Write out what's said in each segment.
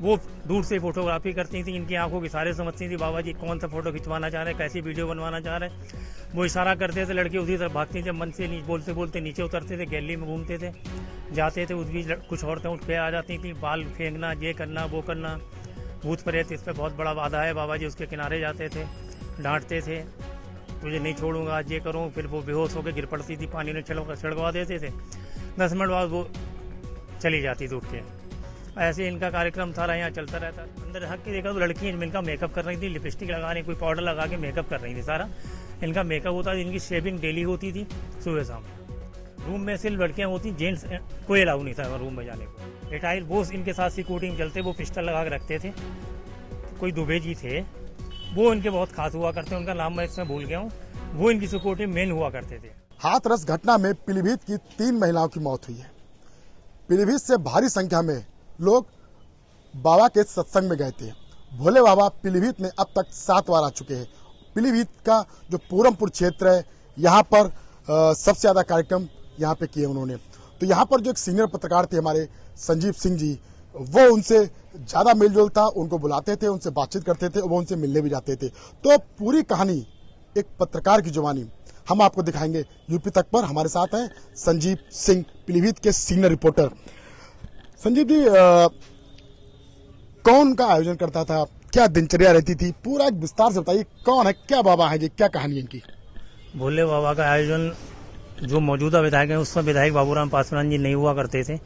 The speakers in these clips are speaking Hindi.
वो दूर से फोटोग्राफी करती थी, इनकी आंखों की सारे समझती थी बाबा जी कौन सा फोटो खिंचवाना चाह रहे हैं, कैसी वीडियो बनवाना चाह रहे हैं। वो इशारा करते थे, लड़के उसी तरफ भागती थे, मन से बोलते बोलते नीचे उतरते थे, गैलरी में घूमते थे, जाते थे। उस बीच कुछ औरतें उठ के आ जाती थी, बाल फेंकना, ये करना वो करना, भूत प्रेत इस पर बहुत बड़ा बाधा है। बाबा जी उसके किनारे जाते थे, डांटते थे, तुझे नहीं छोड़ूंगा, आज ये करूँ। फिर वो बेहोश होकर गिर पड़ती थी, पानी में छिड़कवा देते थे। 10 मिनट बाद वो चली जाती थी उठ के। ऐसे इनका कार्यक्रम सारा यहाँ चलता रहता। अंदर हक के देखा तो लड़की इनका मेकअप कर रही थी, लिपस्टिक लगा रही, कोई पाउडर लगा के मेकअप कर रही थी। सारा इनका मेकअप होता था, इनकी शेविंग डेली होती थी सुबह शाम। रूम में सिर्फ लड़कियाँ होती, जेंट्स कोई अलाउ नहीं था रूम में जाने को। रिटायर वो इनके साथ सिक्योरिटी में चलते, वो पिस्टल लगा के रखते थे। कोई दुबे जी थे, वो इनके बहुत खास हुआ करते, उनका नाम मैं इसमें भूल गया हूँ। वो इनकी सिक्योरिटी मेन हुआ करते थे। हाथरस घटना में पीलीभीत की 3 महिलाओं की मौत हुई है। पीलीभीत से भारी संख्या में लोग बाबा के सत्संग में गए थे। भोले बाबा पीलीभीत में अब तक 7 बार आ चुके हैं। पीलीभीत का जो पूरमपुर क्षेत्र है, यहाँ पर सबसे ज्यादा कार्यक्रम यहाँ पे किए उन्होंने। तो यहाँ पर जो एक सीनियर पत्रकार थे हमारे संजीव सिंह जी, वो उनसे ज्यादा मेलजोल था, उनको बुलाते थे, उनसे बातचीत करते थे, वो उनसे मिलने भी जाते थे। तो पूरी कहानी एक पत्रकार की जुबानी हम आपको दिखाएंगे यूपी तक पर। हमारे साथ हैं संजीव सिंह, पीलीभीत के सीनियर रिपोर्टर। संजीव जी, कौन का आयोजन करता था, क्या दिनचर्या रहती थी, पूरा एक विस्तार से बताइए। कौन है, क्या बाबा है जी, क्या कहानी है इनकी? भोले बाबा का आयोजन जो मौजूदा विधायक हैं, उस समय विधायक बाबूराम पासवान जी नहीं हुआ करते थे,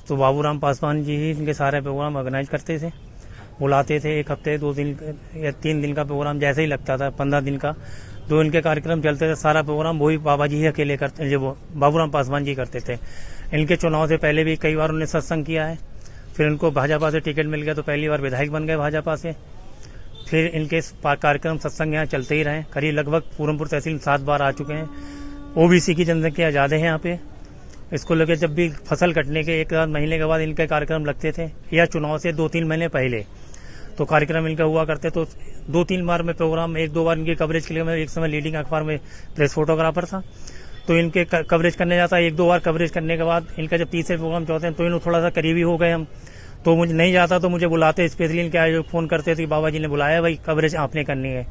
तो बाबूराम पासवान जी ही इनके सारे प्रोग्राम ऑर्गेनाइज करते थे। बुलाते थे 1 हफ्ते 2 दिन या 3 दिन का प्रोग्राम जैसे ही लगता था, 15 दिन का जो इनके कार्यक्रम चलते थे, सारा प्रोग्राम वही बाबा जी ही अकेले करते, जो बाबूराम पासवान जी करते थे। इनके चुनाव से पहले भी कई बार उन्होंने सत्संग किया है। फिर इनको भाजपा से टिकट मिल गया तो पहली बार विधायक बन गए भाजपा से। फिर इनके कार्यक्रम सत्संग यहाँ चलते ही रहे। करीब लगभग पूरमपुर तहसील 7 बार आ चुके हैं। ओबीसी की जनसंख्या ज्यादा है यहाँ पे। इसको लेकर जब भी फसल कटने के 1 महीने के बाद इनके कार्यक्रम लगते थे, या चुनाव से 2-3 महीने पहले तो कार्यक्रम इनका हुआ करते। तो 2-3 बार में प्रोग्राम, 1-2 बार इनकी कवरेज के लिए मैं एक समय लीडिंग अखबार में प्रेस फोटोग्राफर था, तो इनके कवरेज करने जाता। 1-2 बार कवरेज करने के बाद इनका जब तीसरे प्रोग्राम चौथे तो इन थोड़ा सा करीबी हो गए हम, तो मुझे नहीं जाता तो मुझे बुलाते, स्पेशली इनके आयोजक फोन करते थे, बाबा जी ने बुलाया भाई कवरेज आपने करनी है।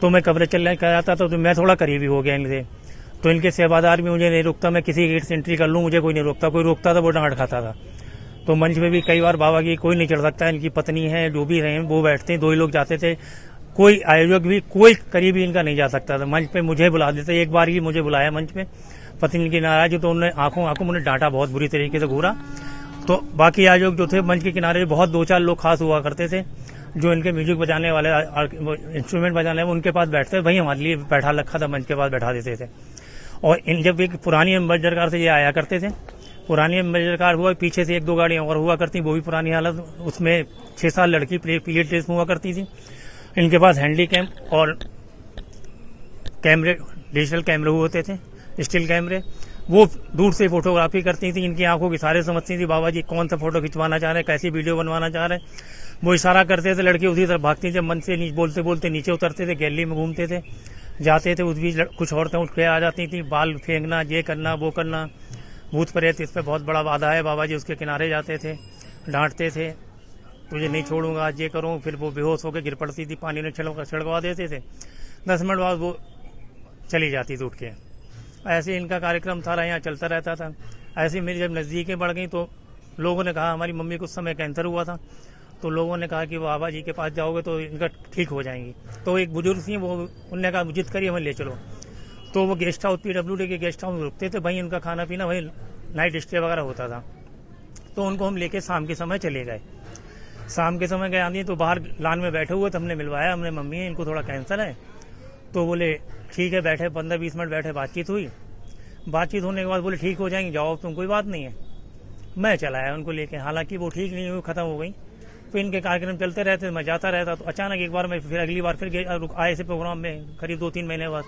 तो मैं कवरेज चलने कर जाता तो मैं थोड़ा करीबी हो गया इनसे। तो इनके सेवादार भी मुझे नहीं रोकता, मैं किसी गेट से एंट्री कर लूँ मुझे कोई नहीं रोकता, कोई रोकता था वो डांट खाता था। तो मंच में भी कई बार बाबा की कोई नहीं चढ़ सकता, इनकी पत्नी है जो भी रहे वो बैठते हैं, 2 ही लोग जाते थे। कोई आयोजक भी कोई करीबी इनका नहीं जा सकता था। मंच पे मुझे बुला देते, एक बार ही मुझे बुलाया मंच पे, पत्नी की नाराजगी तो उन्होंने आंखों मुझे डांटा, बहुत बुरी तरीके से घूरा। तो बाकी आयोजक जो थे मंच के किनारे बहुत 2-4 लोग खास हुआ करते थे, जो इनके म्यूजिक बजाने वाले इंस्ट्रूमेंट बजाने उनके पास बैठते, वही हमारे लिए बैठा रखा था, मंच के पास बैठा देते थे। और इन जब एक पुरानी एम्बेसडर कार से ये आया करते थे, पुरानी एम्बेसडर कार हुआ, पीछे से 1-2 गाड़ियां और हुआ करती, वो भी पुरानी हालत, उसमें 6-7 लड़की पीरियड ड्रेस में हुआ करती थी। इनके पास हैंडी कैम और कैमरे, डिजिटल कैमरे होते थे, स्टिल कैमरे, वो दूर से फोटोग्राफी करती थी, इनकी आंखों की सारे समझती थी बाबा जी कौन सा फोटो खिंचवाना चाह रहे हैं, कैसी वीडियो बनवाना चाह रहे हैं। वो इशारा करते थे, लड़के उसी तरफ भागती थे, मन से बोलते बोलते नीचे उतरते थे, गैलरी में घूमते थे, जाते थे। उस बीच कुछ औरतें उठ के आ जाती थी, बाल फेंकना, ये करना वो करना, भूत प्रेत इस पर बहुत बड़ा बाधा है। बाबा जी उसके किनारे जाते थे, डांटते थे, तुझे नहीं छोड़ूंगा, आज ये करूँ। फिर वो बेहोश होकर गिर पड़ती थी, पानी में छिड़कवा देते थे। 10 मिनट बाद वो चली जाती थी उठ के। ऐसे इनका कार्यक्रम सारा यहाँ चलता रहता था। ऐसे मेरी जब नज़दीकें बढ़ गई तो लोगों ने कहा, हमारी मम्मी को उस समय कैंसर हुआ था, तो लोगों ने कहा कि बाबा जी के पास जाओगे तो इनका ठीक हो जाएंगी। तो एक बुजुर्ग थी, वो उनने कहा जिद करिए हमें ले चलो। तो वो गेस्ट हाउस, PWD के गेस्ट हाउस में रुकते थे, वहीं उनका खाना पीना, वहीं नाइट स्टे वगैरह होता था। तो उनको हम लेके शाम के समय चले गए। शाम के समय गए आदमी तो बाहर लान में बैठे हुए, तो हमने मिलवाया, हमने मम्मी है इनको थोड़ा कैंसर है। तो बोले ठीक है, बैठे 15-20 मिनट बैठे, बातचीत हुई। बातचीत होने के बाद बोले ठीक हो जाएंगे, जाओ तुम, कोई बात नहीं है। मैं चला आया उनको लेके, हालांकि वो ठीक नहीं हुई, खत्म हो गई। तो इनके कार्यक्रम चलते रहते, मैं जाता रहता। तो अचानक एक बार मैं फिर अगली बार फिर आए से प्रोग्राम में, करीब 2-3 महीने बाद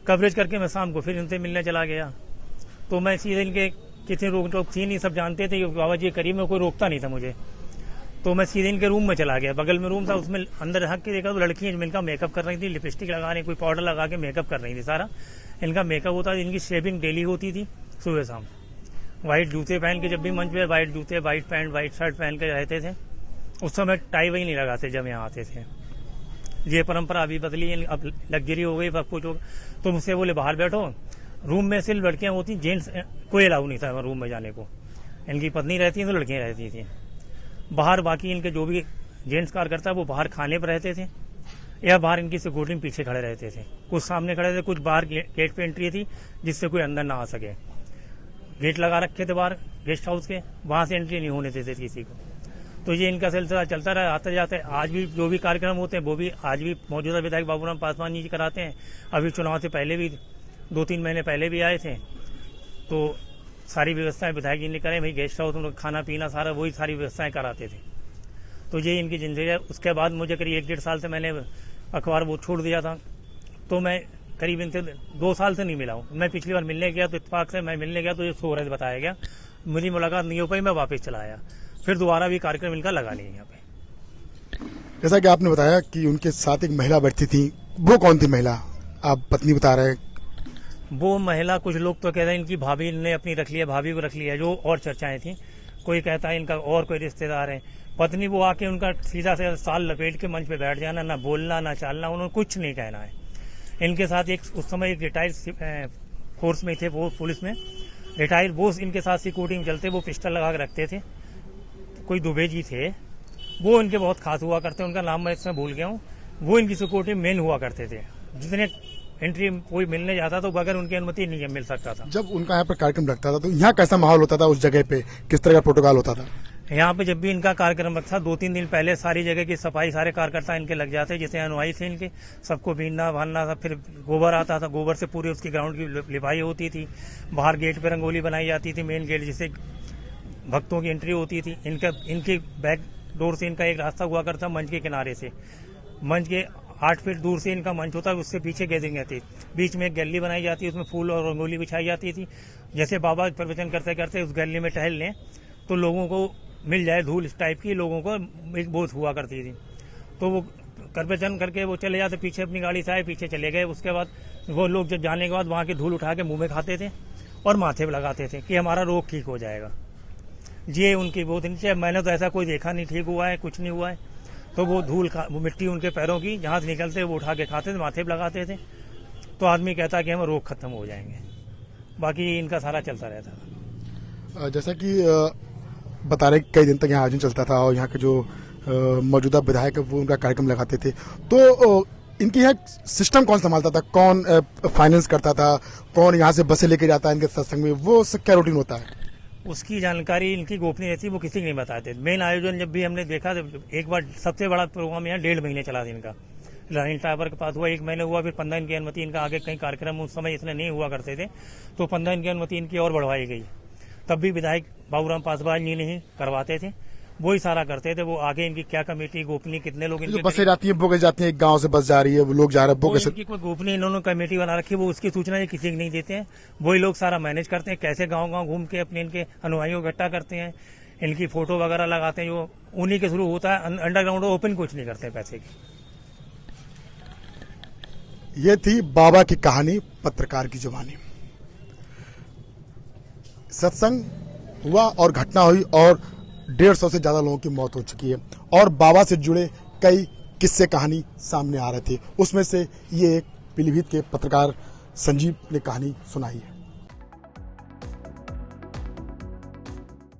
कवरेज करके मैं शाम को फिर इनसे मिलने चला गया। तो मैं सीधे इनके कितनी रोक टोक थी नहीं, सब जानते थे बाबा जी करीब में, कोई रोकता नहीं था मुझे। तो मैं सीधे इनके रूम में चला गया, बगल में रूम था, उसमें अंदर हक के देखा तो लड़कियां इनका मेकअप कर रही थी, लिपस्टिक लगा रही, कोई पाउडर लगा के मेकअप कर रही थी। सारा इनका मेकअप होता था, इनकी शेविंग डेली होती थी सुबह शाम। व्हाइट जूते पहन के, जब भी मंच पे व्हाइट जूते, व्हाइट पैंट, व्हाइट शर्ट पहन के रहते थे। उस समय टाई वही नहीं लगाते जब यहाँ आते थे। ये परंपरा अभी बदली है, अब लग्जरी हो गई, सब कुछ हो गया। तो मुझसे बोले बाहर बैठो, रूम में सिर्फ लड़कियां होती, जेंट्स कोई अलाउ नहीं था रूम में जाने को। इनकी पत्नी रहती तो लड़कियां रहती थी बाहर। बाकी इनके जो भी जेंट्स कार्यकर्ता वो बाहर खाने पर रहते थे या बाहर इनकी सिक्योरिटी में पीछे खड़े रहते थे। कुछ सामने खड़े थे, कुछ बाहर गेट पे एंट्री थी जिससे कोई अंदर ना आ सके। गेट लगा रखे थे बाहर गेस्ट हाउस के, वहां से एंट्री नहीं होने देते किसी को। तो ये इनका सिलसिला चलता रहा, आते जाते। आज भी जो भी कार्यक्रम होते हैं वो भी आज भी मौजूदा विधायक बाबूराम पासवान जी कराते हैं। अभी चुनाव से पहले भी 2-3 महीने पहले भी आए थे, तो सारी व्यवस्थाएं विधायक जी ने करें। भाई गेस्ट हाउस में खाना पीना सारा वही सारी व्यवस्थाएं कराते थे। तो ये इनकी जिंदगी है। उसके बाद मुझे करीब 1-1.5 साल से मैंने अखबार वो छोड़ दिया था, तो मैं करीब इनसे 2 साल से नहीं मिला हूँ। मैं पिछली बार मिलने गया तो इत्तेफाक से मैं मिलने गया तो ये सो रहे बताया गया, मेरी मुलाकात नहीं हो पाई, मैं वापस चला आया। फिर दोबारा भी कार्यक्रम इनका लगा लिया यहाँ पे। जैसा कि आपने बताया कि उनके साथ एक महिला बैठती थी, वो कौन थी महिला? आप पत्नी बता रहे हैं। वो महिला, कुछ लोग तो कहते हैं इनकी भाभी ने अपनी रख लिया, भाभी को रख लिया, जो और चर्चाएं थी। कोई कहता है इनका और कोई रिश्तेदार है। पत्नी वो आके उनका सीधा से साल लपेट के मंच पे बैठ जाना, ना बोलना ना चालना, उन्होंने कुछ नहीं कहना है। इनके साथ एक उस समय एक रिटायर्ड फोर्स में थे, वो पुलिस में रिटायर्ड, वो इनके साथ सिक्योरिटी में चलते, वो पिस्टल लगा के रखते थे। कोई दुबे जी थे, वो इनके बहुत खास हुआ करते, उनका नाम मैं इसमें भूल गया हूँ। वो इनकी सिक्योरिटी मेन हुआ करते थे। जितने एंट्री कोई मिलने जाता तो बगैर उनकी अनुमति नहीं मिल सकता था। जब उनका यहाँ पर कार्यक्रम लगता था तो यहाँ कैसा माहौल होता था? उस जगह पे किस तरह का प्रोटोकॉल होता था? यहाँ पे जब भी इनका कार्यक्रम रखता 2-3 दिन पहले सारी जगह की सफाई सारे कार्यकर्ता इनके लग जाते, जैसे अनुयायी थे इनके, सबको बीनना भानना था। फिर गोबर आता था, गोबर से पूरी उसकी ग्राउंड की लिपाई होती थी। बाहर गेट पे रंगोली बनाई जाती थी, मेन गेट जिससे भक्तों की एंट्री होती थी। इनके बैक डोर से इनका एक रास्ता हुआ करता मंच के किनारे से। मंच के 8 फीट दूर से इनका मंच होता है, उससे पीछे गैदरिंग रहती। बीच में एक गैलरी बनाई जाती है, उसमें फूल और रंगोली बिछाई जाती थी। जैसे बाबा प्रवचन करते करते उस गैलरी में टहल लें तो लोगों को मिल जाए धूल, इस टाइप की लोगों को एक बोध हुआ करती थी। तो वो प्रवचन करके वो चले जाते, पीछे अपनी गाड़ी से आए, पीछे चले गए। उसके बाद वो लोग जब जाने के बाद वहां की धूल उठा के मुंह में खाते थे और माथे पे लगाते थे कि हमारा रोग ठीक हो जाएगा। ये उनकी बहुत नीचे। मैंने तो ऐसा कोई देखा नहीं ठीक हुआ है, कुछ नहीं हुआ है। तो वो धूल वो मिट्टी उनके पैरों की जहां से निकलते वो उठा के खाते थे, माथे पे लगाते थे। तो आदमी कहता कि हम रोग खत्म हो जाएंगे। बाकी इनका सारा चलता रहता था। जैसा कि बता रहे कई दिन तक यहाँ आयोजन चलता था और यहाँ के जो मौजूदा विधायक है वो उनका कार्यक्रम लगाते थे, तो इनकी यहाँ सिस्टम कौन संभालता था? कौन फाइनेंस करता था? कौन यहाँ से बसें लेके जाता है इनके सत्संग में? वो सब क्या रूटीन होता है? उसकी जानकारी इनकी गोपनीय रहती, वो किसी को नहीं बताते। मेन आयोजन जब भी हमने देखा, एक बार सबसे बड़ा प्रोग्राम यहाँ 1.5 महीने चला था इनका। लाइन टावर के पास हुआ 1 महीने हुआ, फिर 15 दिन की अनुमति इनका। आगे कई कार्यक्रम उस समय इतने नहीं हुआ करते थे, तो 15 दिन की अनुमति इनकी और बढ़वाई गई। तब भी विधायक बाबूराम पासवान जी नहीं करवाते थे, वो ही सारा करते थे। वो आगे इनकी क्या कमेटी गोपनीय, कितने लोग इनके बसें जाती है, बोगे जाती है, एक गांव से बस जा रही है, वो लोग जा रहे हैं बोगे से। इनकी कोई गोपनीय इन्होंने कमेटी बना रखी है, वो उसकी सूचना ये किसी को नहीं देते हैं। वही लोग सारा मैनेज करते हैं, कैसे गांव-गांव घूम के अपने इनके अनुयायियों को इकट्ठा करते हैं, इनकी फोटो वगैरह लगाते हैं। जो उन्हीं के शुरू होता है, अंडरग्राउंड ओपन कुछ नहीं करते पैसे की। ये थी बाबा की कहानी, पत्रकार की जुबानी। सत्संग हुआ और घटना हुई और 150 से ज्यादा लोगों की मौत हो चुकी है और बाबा से जुड़े कई किस्से कहानी सामने आ रहे थे। उसमें से ये एक पीलीभीत के पत्रकार संजीव ने कहानी सुनाई है।